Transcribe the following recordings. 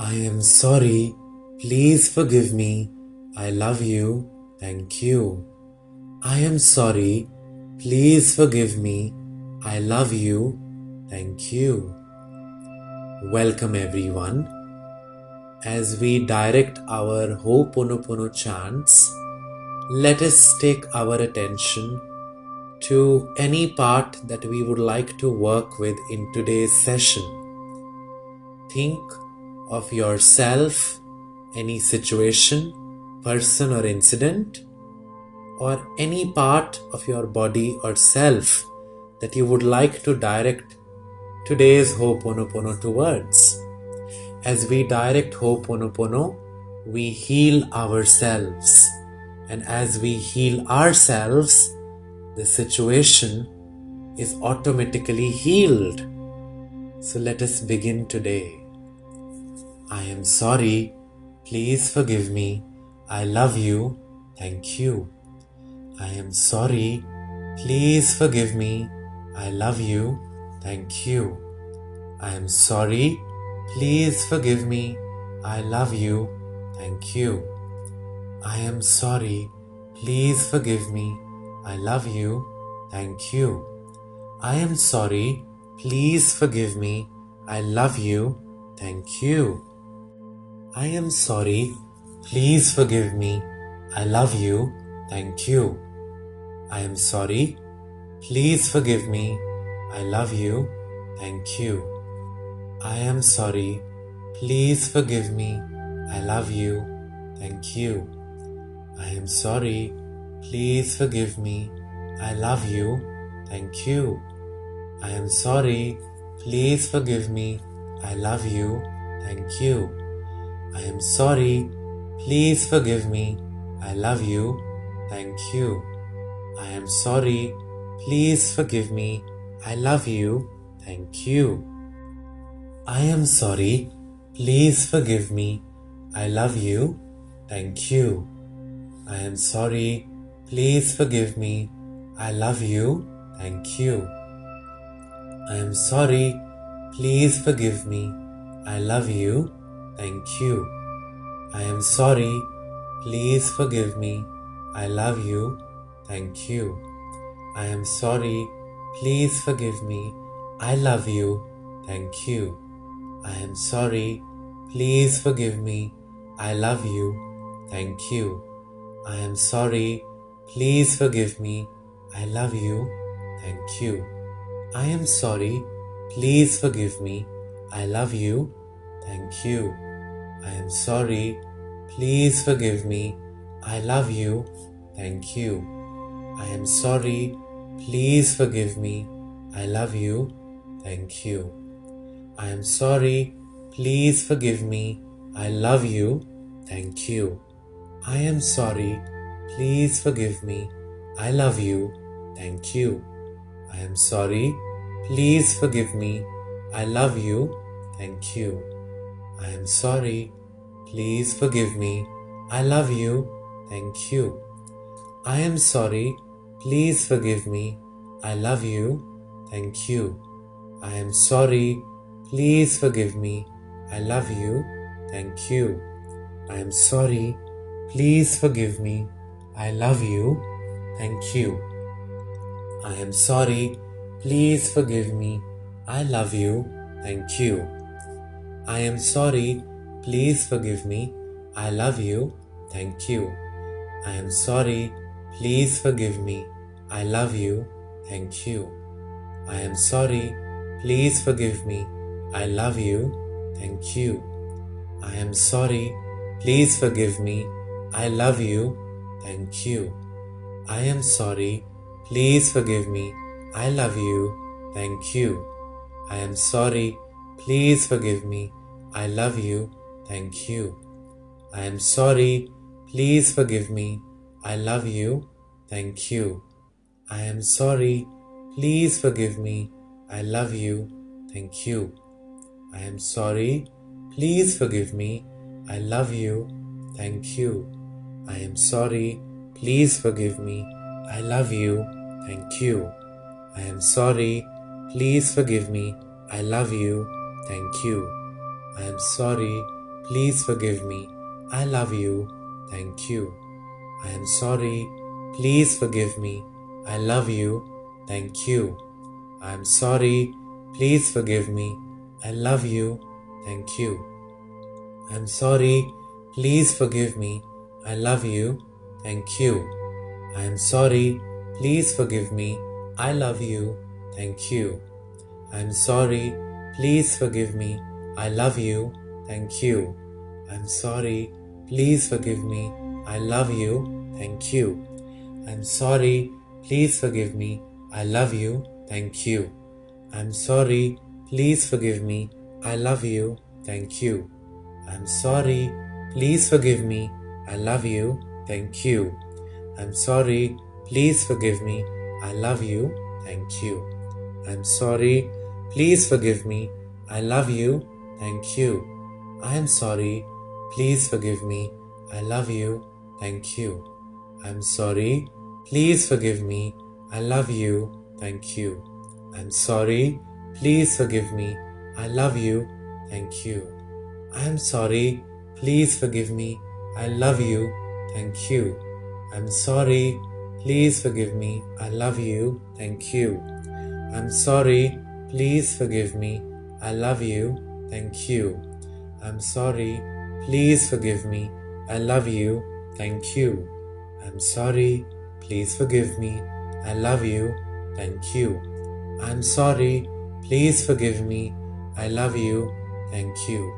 I am sorry. Please forgive me. I love you. Thank you. I am sorry. Please forgive me. I love you. Thank you. Welcome everyone. As we direct our Ho'oponopono chants, let us take our attention to any part that we would like to work with in today's session. Think of yourself, any situation, person or incident, or any part of your body or self that you would like to direct today's Ho'oponopono towards. As we direct Ho'oponopono, we heal ourselves. And as we heal ourselves, the situation is automatically healed. So let us begin today. I am sorry. Please forgive me. I love you. Thank you. I am sorry. Please forgive me. I love you. Thank you. I am sorry. Please forgive me. I love you. Thank you. I am sorry. Please forgive me. I love you. Thank you. I am sorry. Please forgive me. I love you. Thank you. I am sorry. Please forgive me. I love you. Thank you. I am sorry. Please forgive me. I love you. Thank you. I am sorry. Please forgive me. I love you. Thank you. I am sorry. Please forgive me. I love you. Thank you. I am sorry. Please forgive me. I love you. Thank you. I am sorry. Please forgive me. I love you. Thank you. I am sorry. Please forgive me. I love you. Thank you. I am sorry. Please forgive me. I love you. Thank you. I am sorry. Please forgive me. I love you. Thank you. I am sorry. Please forgive me. I love you. Thank you. I am sorry. Please forgive me. I love you. Thank you. I am sorry. Please forgive me. I love you. Thank you. I am sorry. Please forgive me. I love you. Thank you. I am sorry. Please forgive me. I love you. Thank you. I am sorry. Please forgive me. I love you. Thank you. I am sorry. Please forgive me. I love you. Thank you. I am sorry. Please forgive me. I love you. Thank you. I am sorry. Please forgive me. I love you. Thank you. I am sorry. Please forgive me. I love you. Thank you. I am sorry. Please forgive me. I love you. Thank you. I am sorry. Please forgive me. I love you. Thank you. I am sorry. Please forgive me. I love you. Thank you. I am sorry. Please forgive me. I love you. Thank you. I am sorry. Please forgive me. I love you. Thank you. I am sorry. Please forgive me. I love you. Thank you. I am sorry. Please forgive me. I love you. Thank you. I am sorry. Please forgive me. I love you. Thank you. I am sorry. Please forgive me. I love you. Thank you. I am sorry. Please forgive me. I love you. Thank you. I am sorry. Please forgive me. I love you. Thank you. I am sorry. Please forgive me. I love you. Thank you. I am sorry. Please forgive me. I love you. Thank you. I am sorry. Please forgive me. I love you. Thank you. I am sorry. Please forgive me. I love you. Thank you. I am sorry. Please forgive me. I love you. Thank you. I am sorry. Please forgive me. I love you. Thank you. I am sorry. Please forgive me. I love you. Thank you. I am sorry. Please forgive me. I love you. Thank you. I am sorry. Please forgive me. I love you. Thank you. I am sorry. Please forgive me. I love you. Thank you. I am sorry. Please forgive me. I love you. Thank you. I am sorry. Please forgive me. I love you. Thank you. I am sorry. Please forgive me. I love you. Thank you. I am sorry. Please forgive me. I love you. Thank you. I am sorry. Please forgive me. I love you. Thank you. I am sorry. Please forgive me. I love you. Thank you. I'm sorry. Please forgive me. I love you. Thank you. I'm sorry. Please forgive me. I love you. Thank you. I am sorry. Please forgive me. I love you. Thank you. I'm sorry. Please forgive me. I love you. Thank you. I'm sorry. Please forgive me. I love you. Thank you. I'm sorry. Please forgive me. I love you. Thank you. I'm sorry. Please forgive me. I love you. Thank you. I'm sorry. Please forgive me. I love you. Thank you. I'm sorry. Please forgive me. I love you. Thank you. I'm sorry. Please forgive me. I love you. Thank you. I'm sorry. Please forgive me. I love you. Thank you.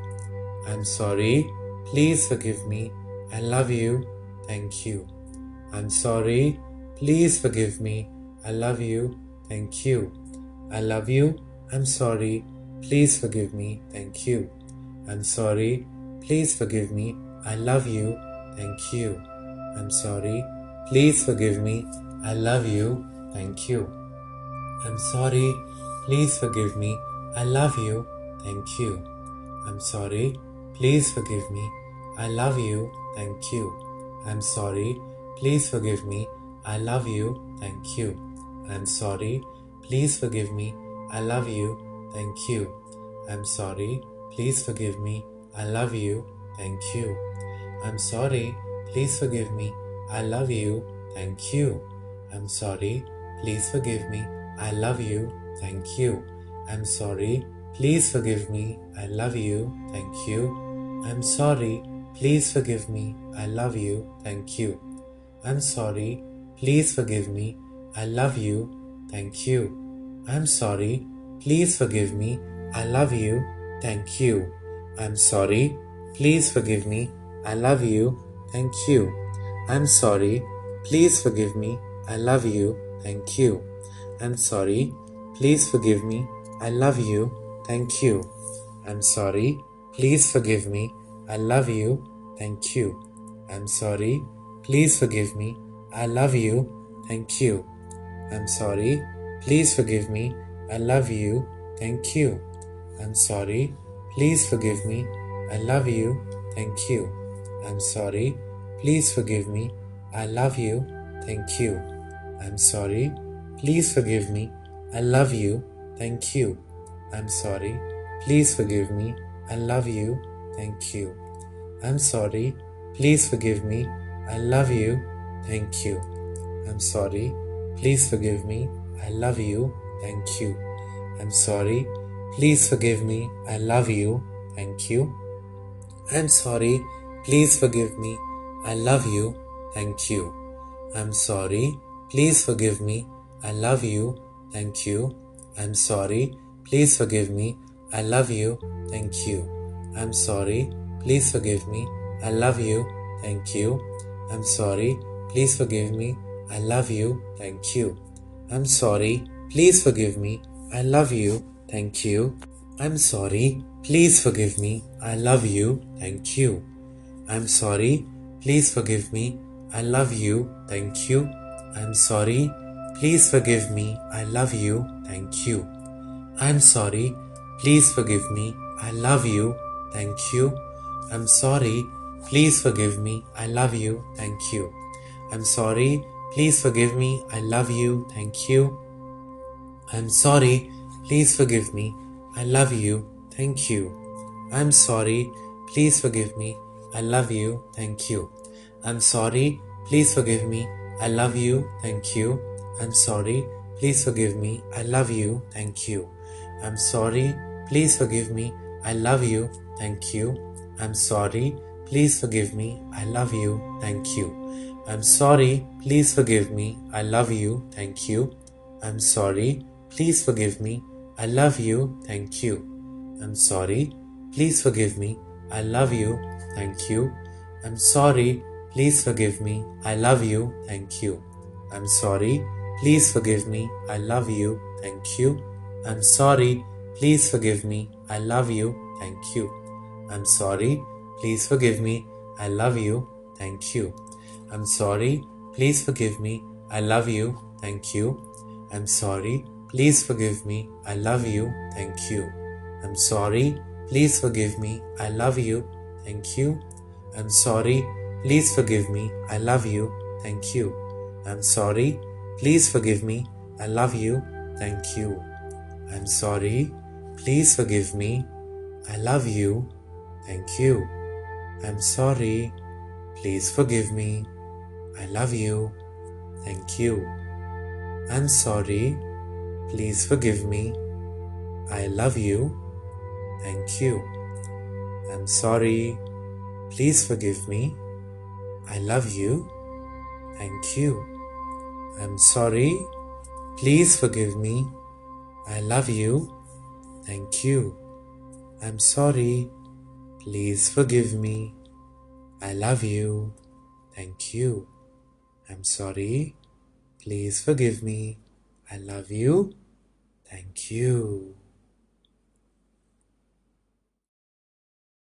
I'm sorry. Please forgive me. I love you. Thank you. I'm sorry. Please forgive me. I love you. Thank you. I love you. I'm sorry. Please forgive me. Thank you. I'm sorry. Please forgive me. I love you. Thank you. I'm sorry. Please forgive me. I love you. Thank you. I'm sorry. Please forgive me. I love you. Thank you. I'm sorry. Please forgive me. I love you. Thank you. I'm sorry. Please forgive me. I love you. Thank you. I'm sorry. Please forgive me. I love you. Thank you. I'm sorry. Please forgive me. I love you. Thank you. I'm sorry. Please forgive me. I love you. Thank you. I'm sorry. Please forgive me. I love you. Thank you. I'm sorry. Please forgive me. I love you. Thank you. I'm sorry. Please forgive me. I love you. Thank you. I'm sorry. Please forgive me. I love you. Thank you. I'm sorry. Please forgive me. I love you. Thank you. I'm sorry. Please forgive me. I love you. Thank you. I'm sorry. Please forgive me. I love you. Thank you. I'm sorry. Please forgive me. I love you. Thank you. I'm sorry. Please forgive me. I love you. Thank you. I'm sorry. Please forgive me. I love you. Thank you. I'm sorry. Please forgive me. I love you. Thank you. I'm sorry. Please forgive me. I love you. Thank you. I'm sorry. Please forgive me. I love you. Thank you. I'm sorry. Please forgive me. I love you. Thank you. I'm sorry. Please forgive me. I love you. Thank you. I'm sorry. Please forgive me. I love you. Thank you. I'm sorry. Please forgive me. I love you. Thank you. I'm sorry. Please forgive me. I love you. Thank you. I'm sorry. Please forgive me. I love you. Thank you. I'm sorry. Please forgive me. I love you. Thank you. I'm sorry. Please forgive me. I love you. Thank you. I'm sorry. Please forgive me. I love you. Thank you. I'm sorry. Please forgive me. I love you. Thank you. I'm sorry. Please forgive me. I love you. Thank you. I'm sorry. Please forgive me. I love you. Thank you. I'm sorry. Please forgive me. I love you. Thank you. I'm sorry. Please forgive me. I love you. Thank you. I'm sorry. Please forgive me. I love you. Thank you. I'm sorry. Please forgive me. I love you. Thank you. I'm sorry. Please forgive me. I love you. Thank you. I'm sorry. Please forgive me. I love you. Thank you. I'm sorry. please forgive me, I love you, thank you. I'm sorry, please forgive me, I love you, thank you. I'm sorry, please forgive me, I love you, thank you. I'm sorry, please forgive me, I love you, thank you. I'm sorry, please forgive me, I love you, thank you. I'm sorry, please forgive me, I love you, thank you. I'm sorry, please forgive me, I love you, thank you. I'm sorry, please forgive me, I love you, thank you. I'm sorry, please forgive me, I love you, thank you. I'm sorry, please forgive me, I love you, thank you. I'm sorry, please forgive me, I love you, thank you. I'm sorry, please forgive me, I love you, thank you. I'm sorry, please forgive me, I love you, thank you. I'm sorry, please forgive me, I love you, thank you. I'm sorry, please forgive me, I love you, thank you. I'm sorry, please forgive me, I love you, thank you. I'm sorry, please forgive me, I love you, thank you. I'm sorry, please forgive me, I love you, thank you. I'm sorry, please forgive me, I love you, thank you. I'm sorry, please forgive me, I love you, thank you. I'm sorry, please forgive me, I love you, thank you. I'm sorry, please forgive me, I love you, thank you. I'm sorry, please forgive me, I love you, thank you. I'm sorry, please forgive me, I love you, thank you.